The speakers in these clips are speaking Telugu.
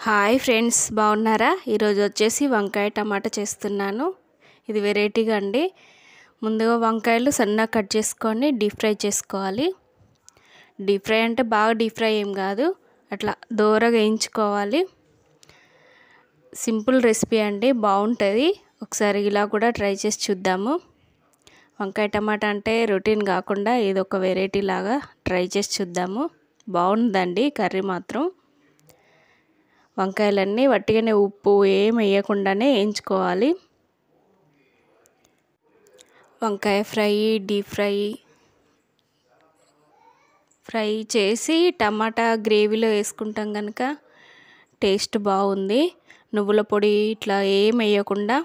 హాయ్ ఫ్రెండ్స్, బాగున్నారా? ఈరోజు వచ్చేసి వంకాయ టమాటా చేస్తున్నాను. ఇది వెరైటీగా అండి. ముందుగా వంకాయలు సన్నగా కట్ చేసుకొని డీప్ ఫ్రై చేసుకోవాలి. డీప్ ఫ్రై అంటే బాగా డీప్ ఫ్రై ఏం కాదు, అట్లా దోరగా వేయించుకోవాలి. సింపుల్ రెసిపీ అండి, బాగుంటుంది. ఒకసారి ఇలా కూడా ట్రై చేసి చూద్దాము. వంకాయ టమాటా అంటే రొటీన్ కాకుండా ఏదో ఒక వెరైటీ లాగా ట్రై చేసి చూద్దాము. బాగుందండి కర్రీ మాత్రం. వంకాయలన్నీ వట్టిగానే ఉప్పు ఏం వేయకుండానే వేయించుకోవాలి. వంకాయ ఫ్రై, డీప్ ఫ్రై చేసి టమాటా గ్రేవీలో వేసుకుంటాం కనుక టేస్ట్ బాగుంది. నువ్వుల పొడి ఇట్లా ఏం వేయకుండా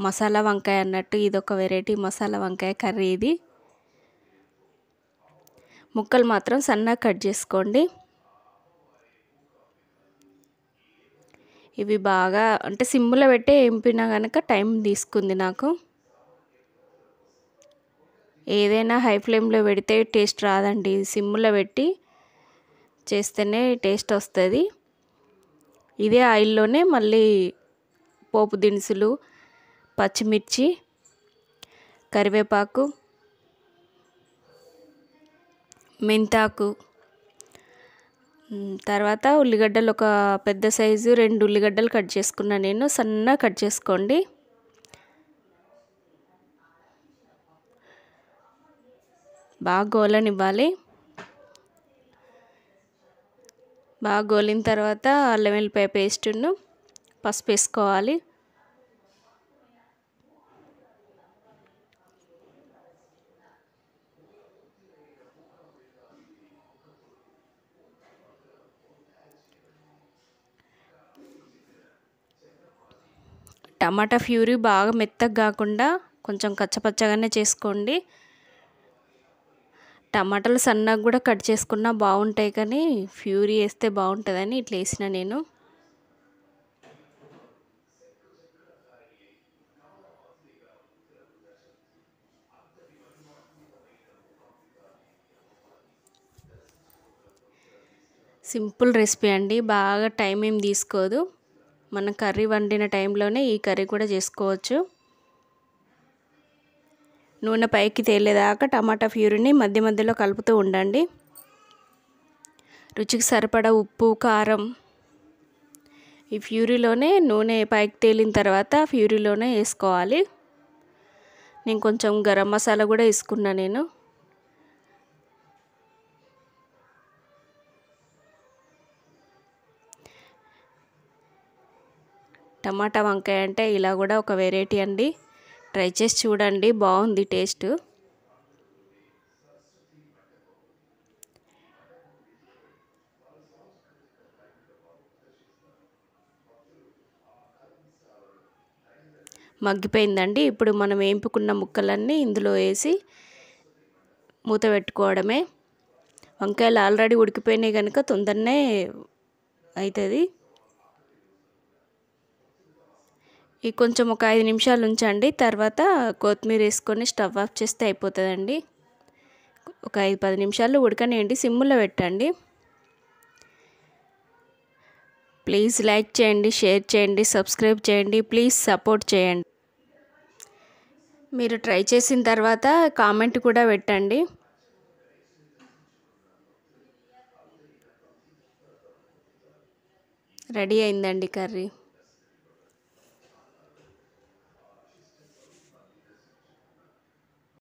మసాలా వంకాయ అన్నట్టు ఇదొక వెరైటీ మసాలా వంకాయ కర్రీ. ఇది ముక్కలు మాత్రం సన్నగా కట్ చేసుకోండి. ఇవి బాగా అంటే సిమ్లో పెట్టి ఎంపినా కనుక టైం తీసుకుంది నాకు. ఏదైనా హై ఫ్లేమ్లో పెడితే టేస్ట్ రాదండి, సిమ్లో పెట్టి చేస్తేనే టేస్ట్ వస్తుంది. ఇదే ఆయిల్లోనే మళ్ళీ పోపు దినుసులు, పచ్చిమిర్చి, కరివేపాకు, మెంతాకు, తర్వాత ఉల్లిగడ్డలు ఒక పెద్ద సైజు 2 ఉల్లిగడ్డలు కట్ చేసుకున్నాను నేను. సన్నగా కట్ చేసుకోండి. బాగా గోలనివ్వాలి. బాగా గోలిన తర్వాత అల్లం వెల్లిపాయ పేస్టును పసుపు వేసుకోవాలి. టమాటా ప్యూరీ బాగా మెత్తగా కాకుండా కొంచెం కచ్చపచ్చగానే చేసుకోండి. టమాటాలు సన్నగా కూడా కట్ చేసుకున్నా బాగుంటాయి, కానీ ప్యూరీ వేస్తే బాగుంటుందని ఇట్లా వేసిన నేను. సింపుల్ రెసిపీ అండి, బాగా టైం ఏం తీసుకోదు. మనం కర్రీ వండిన టైంలోనే ఈ కర్రీ కూడా చేసుకోవచ్చు. నూనె పైకి తేలేదాకా టమాటా ప్యూరీని మధ్య మధ్యలో కలుపుతూ ఉండండి. రుచికి సరిపడా ఉప్పు, కారం ఈ ప్యూరీలోనే నూనె పైకి తేలిన తర్వాత ప్యూరీలోనే వేసుకోవాలి. నేను కొంచెం గరం మసాలా కూడా వేసుకున్నా నేను. టమాటా వంకాయ అంటే ఇలా కూడా ఒక వెరైటీ అండి, ట్రై చేసి చూడండి, బాగుంది టేస్ట్. మగ్గిపోయిందండి. ఇప్పుడు మనం వేపుకున్న ముక్కలన్నీ ఇందులో వేసి మూత పెట్టుకోవడమే. వంకాయలు ఆల్రెడీ ఉడికిపోయినాయి కనుక తొందరనే అవుతుంది. ఈ కొంచెం ఒక 5 నిమిషాలు ఉంచండి, తర్వాత కొత్తిమీర వేసుకొని స్టవ్ ఆఫ్ చేస్తే అయిపోతుందండి. ఒక 5-10 నిమిషాలు ఉడకనియండి, సిమ్లో పెట్టండి. ప్లీజ్ లైక్ చేయండి, షేర్ చేయండి, సబ్స్క్రైబ్ చేయండి, ప్లీజ్ సపోర్ట్ చేయండి. మీరు ట్రై చేసిన తర్వాత కామెంట్ కూడా పెట్టండి. రెడీ అయిందండి కర్రీ.